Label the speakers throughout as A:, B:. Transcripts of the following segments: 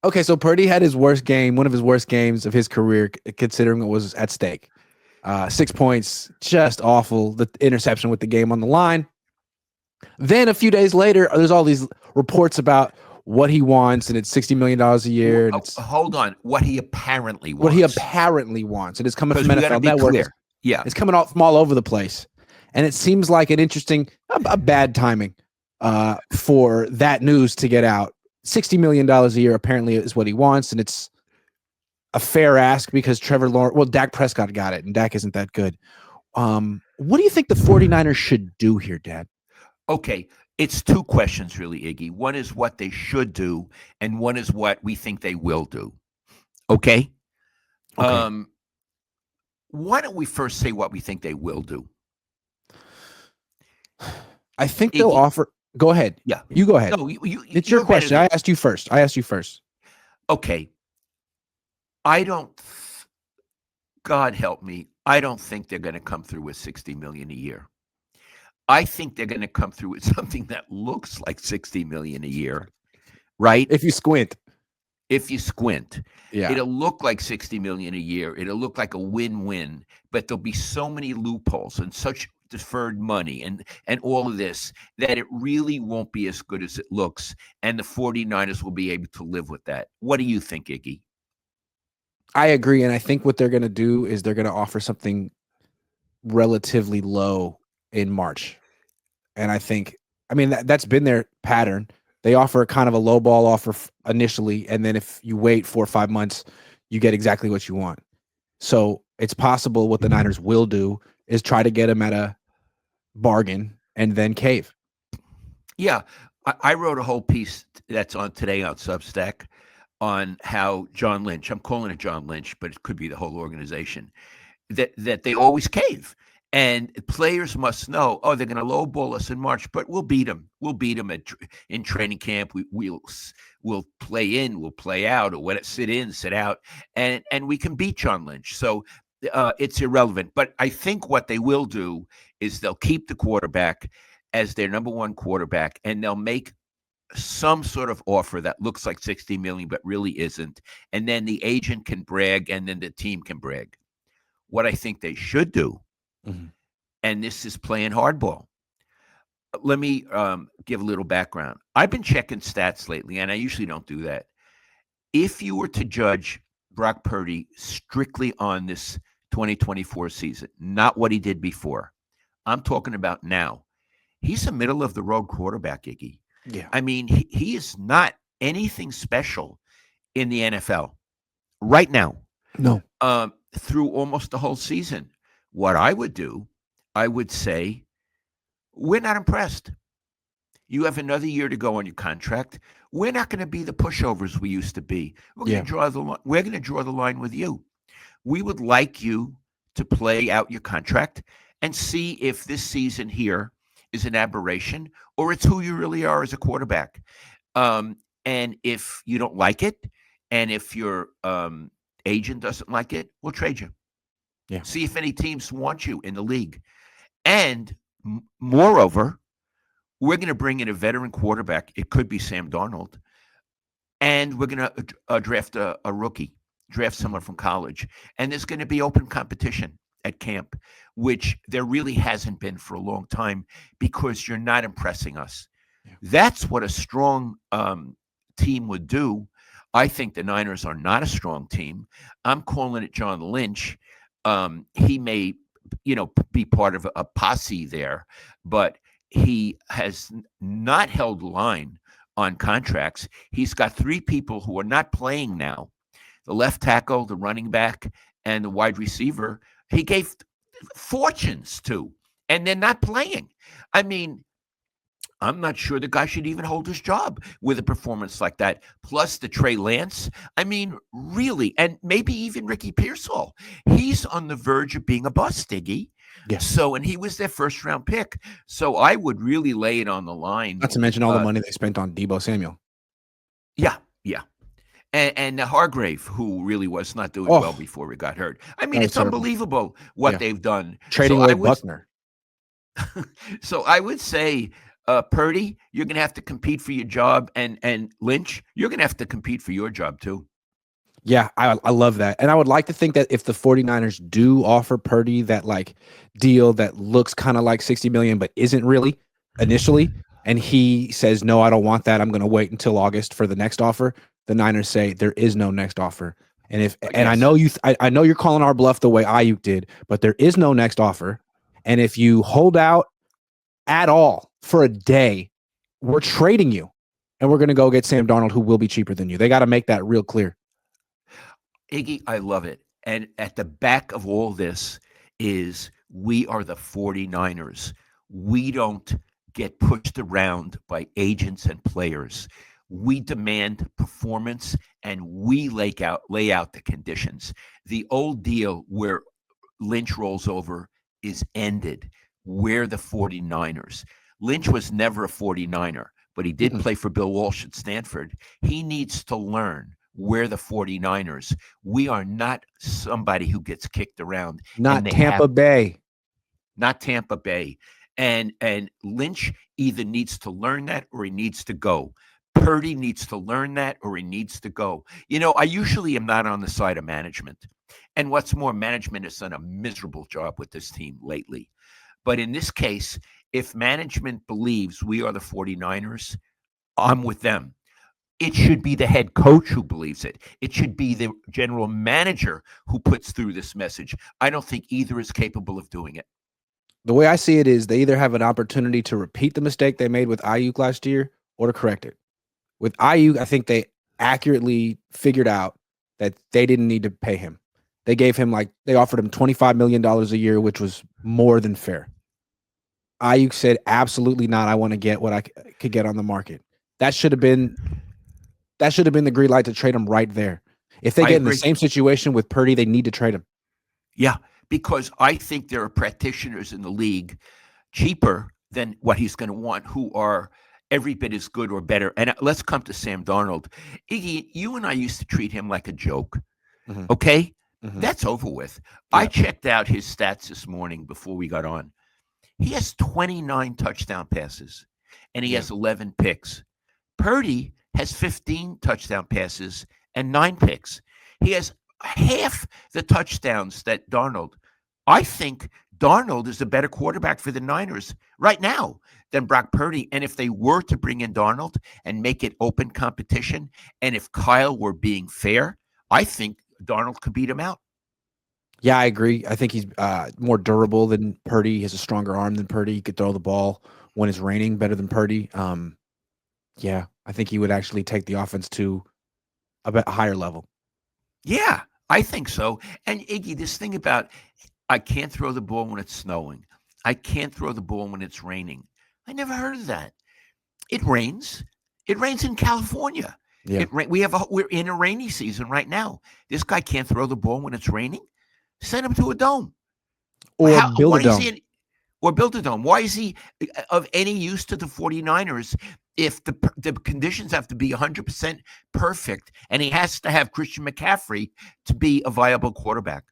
A: Okay, so Purdy had his worst game, one of his worst games of his career, considering what was at stake. 6 points, just awful. The interception with the game on the line. Then a few days later, there's all these reports about what he wants, and it's $60 million a year, and it's
B: Hold on. What he apparently
A: what he
B: wants.
A: apparently wants. And it's coming from
B: Because we got to
A: NFL
B: be
A: Network.
B: clear. Yeah.
A: It's coming out from all over the place. And it seems like an interesting, a bad timing for that news to get out. $60 million a year apparently is what he wants, and it's a fair ask because Trevor Lawrence, well, Dak Prescott got it, and Dak isn't that good. What do you think the 49ers should do here, Dad?
B: Okay, it's two questions really, Iggy. One is what they should do, and one is what we think they will do. Okay?
A: Okay.
B: Why don't we first say what we think they will do?
A: I think they'll offer. Go ahead.
B: Yeah.
A: You go ahead.
B: No,
A: it's your question. I asked you first.
B: Okay. God help me, I don't think they're going to come through with $60 million a year. I think they're going to come through with something that looks like $60 million a year, right?
A: If you squint.
B: Yeah. It'll look like $60 million a year. It'll look like a win-win, but there'll be so many loopholes and such deferred money and all of this that it really won't be as good as it looks, and the 49ers will be able to live with that. What do you think, Iggy?
A: I agree, and I think what they're going to do is they're going to offer something relatively low in March. And I think, that's been their pattern. They offer kind of a low ball offer initially, and then if you wait 4 or 5 months, you get exactly what you want. So it's possible what the Niners will do is try to get him at a bargain and then cave.
B: Yeah, I wrote a whole piece that's on today on Substack on how John Lynch, I'm calling it John Lynch, but it could be the whole organization, that they always cave. And players must know, they're going to lowball us in March, but we'll beat them. We'll beat them in training camp. We'll play in, we'll play out, or sit in, sit out, and we can beat John Lynch. So it's irrelevant. But I think what they will do is they'll keep the quarterback as their number one quarterback, and they'll make some sort of offer that looks like $60 million, but really isn't. And then the agent can brag, and then the team can brag. What I think they should do, and this is playing hardball. Let me give a little background. I've been checking stats lately, and I usually don't do that. If you were to judge Brock Purdy strictly on this 2024 season, not what he did before, I'm talking about now, he's a middle-of-the-road quarterback, Iggy.
A: Yeah.
B: I mean, he is not anything special in the NFL right now.
A: No.
B: Through almost the whole season. What I would do, I would say, we're not impressed. You have another year to go on your contract. We're not going to be the pushovers we used to be. We're going to draw the line with you. We would like you to play out your contract and see if this season here is an aberration or it's who you really are as a quarterback. And if you don't like it, and if your agent doesn't like it, we'll trade you.
A: Yeah.
B: See if any teams want you in the league. And moreover, we're going to bring in a veteran quarterback. It could be Sam Darnold. And we're going to draft a rookie, draft someone from college. And there's going to be open competition at camp, which there really hasn't been for a long time because you're not impressing us. Yeah. That's what a strong team would do. I think the Niners are not a strong team. I'm calling it John Lynch. He may, be part of a posse there, but he has not held the line on contracts. He's got 3 people who are not playing now: the left tackle, the running back, and the wide receiver. He gave fortunes to, and they're not playing. I mean, I'm not sure the guy should even hold his job with a performance like that. Plus the Trey Lance. I mean, really, and maybe even Ricky Pearsall. He's on the verge of being a bust, Iggy.
A: Yeah.
B: So, and he was their first-round pick. So I would really lay it on the line.
A: Not to mention all the money they spent on Deebo Samuel.
B: Yeah. And Hargrave, who really was not doing well before he got hurt. I mean, it's unbelievable what they've done.
A: Trading away Buckner.
B: So I would say Purdy, you're going to have to compete for your job, and Lynch, you're going to have to compete for your job too.
A: Yeah, I love that. And I would like to think that if the 49ers do offer Purdy that like deal that looks kind of like 60 million but isn't really initially, and he says no, I don't want that. I'm going to wait until August for the next offer. The Niners say there is no next offer. And I
B: Yes,
A: know I know you're calling our bluff the way Ayuk did, but there is no next offer. And if you hold out at all for a day, we're trading you. And we're going to go get Sam Darnold, who will be cheaper than you. They got to make that real clear.
B: Iggy, I love it. And at the back of all this is we are the 49ers. We don't get pushed around by agents and players. We demand performance and we lay out the conditions. The old deal where Lynch rolls over is ended. We're the 49ers. Lynch was never a 49er, but he did
A: Mm-mm.
B: play for Bill Walsh at Stanford. He needs to learn we're the 49ers. We are not somebody who gets kicked around, and
A: Not
B: they have
A: Tampa Bay.
B: not Tampa Bay. And Lynch either needs to learn that or he needs to go. Purdy needs to learn that or he needs to go. I usually am not on the side of management. And what's more, management has done a miserable job with this team lately. But in this case, if management believes we are the 49ers, I'm with them. It should be the head coach who believes it. It should be the general manager who puts through this message. I don't think either is capable of doing it.
A: The way I see it is they either have an opportunity to repeat the mistake they made with Ayuk last year or to correct it. With Ayuk, I think they accurately figured out that they didn't need to pay him. They offered him $25 million a year, which was more than fair. Ayuk said, absolutely not. I want to get what I could get on the market. That should have been the green light to trade him right there. If they
B: I
A: get in the
B: agree.
A: same situation with Purdy, they need to trade him.
B: Yeah, because I think there are practitioners in the league cheaper than what he's going to want who are every bit as good or better. And let's come to Sam Darnold. Iggy, you and I used to treat him like a joke.
A: Mm-hmm.
B: Okay?
A: Mm-hmm.
B: That's over with. I
A: Yeah.
B: checked out his stats this morning before we got on. He has 29 touchdown passes and he
A: Yeah.
B: has 11 picks. Purdy has 15 touchdown passes and 9 picks. He has half the touchdowns that Darnold. I think Darnold is a better quarterback for the Niners right now than Brock Purdy. And if they were to bring in Darnold and make it open competition, and if Kyle were being fair, I think Darnold could beat him out.
A: Yeah, I agree. I think he's more durable than Purdy. He has a stronger arm than Purdy. He could throw the ball when it's raining better than Purdy. Yeah, I think he would actually take the offense to a bit higher level.
B: Yeah, I think so. And Iggy, this thing about I can't throw the ball when it's snowing. I can't throw the ball when it's raining. I never heard of that. It rains. It rains in California.
A: Yeah.
B: We're in a rainy season right now. This guy can't throw the ball when it's raining. Send him to a dome.
A: Or build
B: Why
A: a
B: is
A: dome.
B: he or build a dome? Why is he of any use to the 49ers if the conditions have to be 100% perfect and he has to have Christian McCaffrey to be a viable quarterback?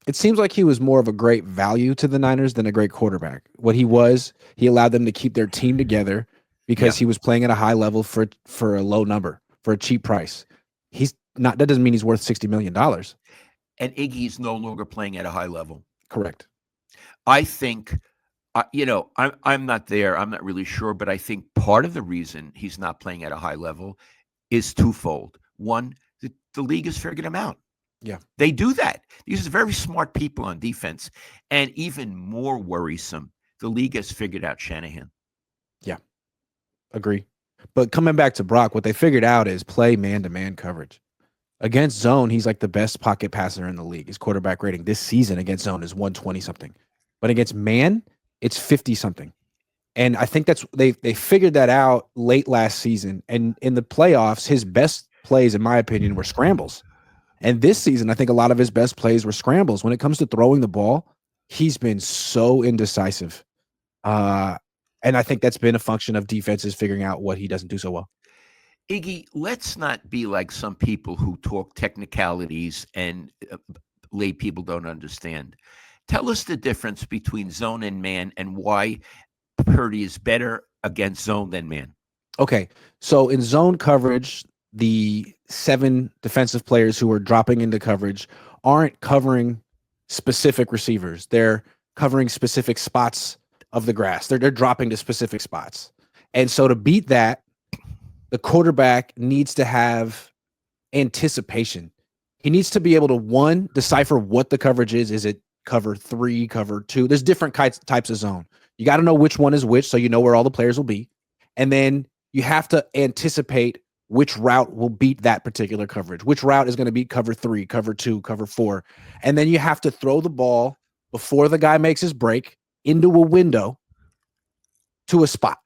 A: It seems like he was more of a great value to the Niners than a great quarterback. What he was, he allowed them to keep their team together
B: Yeah.
A: because he was playing at a high level for a low number, for a cheap price. He's not that doesn't mean he's worth $60 million.
B: And Iggy's no longer playing at a high level.
A: Correct.
B: I think, I'm not there. I'm not really sure, but I think part of the reason he's not playing at a high level is twofold. One, the league has figured him out.
A: Yeah.
B: They do that. These are very smart people on defense. And even more worrisome, the league has figured out Shanahan.
A: Yeah. Agree. But coming back to Brock, what they figured out is play man-to-man coverage. Against zone, he's like the best pocket passer in the league. His quarterback rating this season against zone is 120 something. But against man, it's 50 something. And I think they figured that out late last season. And in the playoffs, his best plays, in my opinion, were scrambles. And this season, I think a lot of his best plays were scrambles. When it comes to throwing the ball, he's been so indecisive. And I think that's been a function of defenses figuring out what he doesn't do so well.
B: Iggy, let's not be like some people who talk technicalities and lay people don't understand. Tell us the difference between zone and man and why Purdy is better against zone than man.
A: Okay. So in zone coverage, the 7 defensive players who are dropping into coverage aren't covering specific receivers. They're covering specific spots of the grass. They're dropping to specific spots. And so to beat that, the quarterback needs to have anticipation. He needs to be able to, one, decipher what the coverage is. Is it cover 3, cover 2? There's different types of zone. You got to know which one is which so you know where all the players will be. And then you have to anticipate which route will beat that particular coverage. Which route is going to beat cover 3, cover 2, cover 4. And then you have to throw the ball before the guy makes his break into a window to a spot.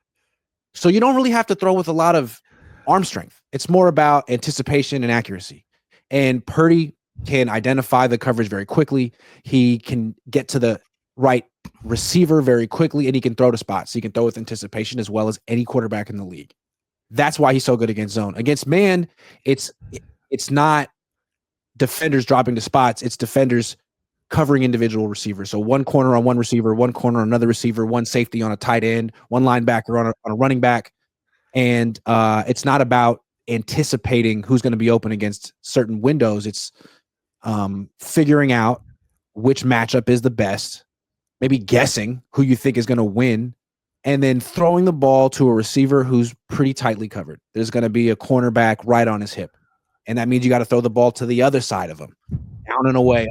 A: So you don't really have to throw with a lot of arm strength. It's more about anticipation and accuracy. And Purdy can identify the coverage very quickly. He can get to the right receiver very quickly, and he can throw to spots. He can throw with anticipation as well as any quarterback in the league. That's why he's so good against zone. Against man, it's not defenders dropping to spots. It's defenders covering individual receivers. So one corner on one receiver, one corner on another receiver, one safety on a tight end, one linebacker on a running back. And it's not about anticipating who's going to be open against certain windows. It's figuring out which matchup is the best, maybe guessing who you think is going to win, and then throwing the ball to a receiver who's pretty tightly covered. There's going to be a cornerback right on his hip. And that means you got to throw the ball to the other side of him, down and away,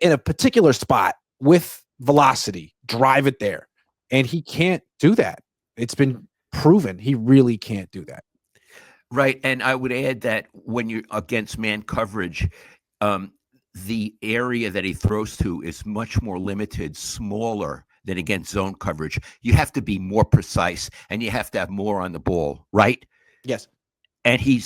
A: in a particular spot with velocity, drive it there. And he can't do that. It's been proven he really can't do that.
B: Right. And I would add that when you're against man coverage, the area that he throws to is much more limited, smaller than against zone coverage. You have to be more precise and you have to have more on the ball, right?
A: Yes.
B: And he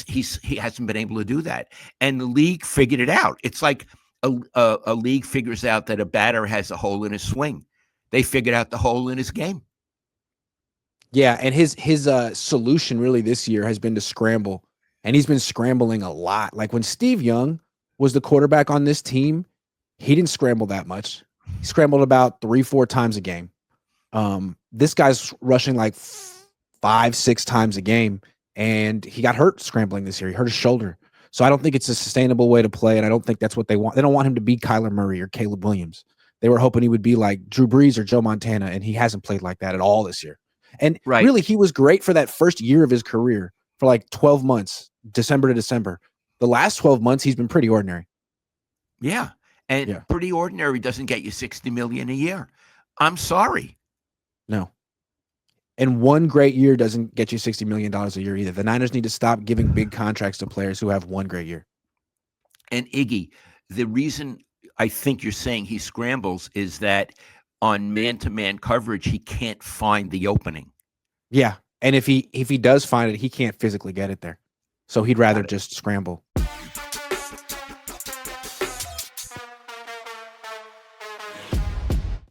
B: hasn't been able to do that. And the league figured it out. It's like a league figures out that a batter has a hole in his swing. They figured out the hole in his game.
A: Yeah, and his solution really this year has been to scramble, and he's been scrambling a lot. Like when Steve Young was the quarterback on this team, he didn't scramble that much. He scrambled about 3-4 times a game. This guy's rushing like 5-6 times a game, and he got hurt scrambling this year. He hurt his shoulder. So I don't think it's a sustainable way to play, and I don't think that's what they want. They don't want him to be Kyler Murray or Caleb Williams. They were hoping he would be like Drew Brees or Joe Montana, and he hasn't played like that at all this year. And really, he was great for that first year of his career for like 12 months, December to December. The last 12 months, he's been pretty ordinary.
B: Yeah. And pretty ordinary doesn't get you $60 million a year. I'm sorry.
A: No. And one great year doesn't get you $60 million a year either. The Niners need to stop giving big contracts to players who have one great year.
B: And Iggy, the reason I think you're saying he scrambles is that on man-to-man coverage, he can't find the opening.
A: Yeah, and if he does find it, he can't physically get it there. So he'd rather just scramble.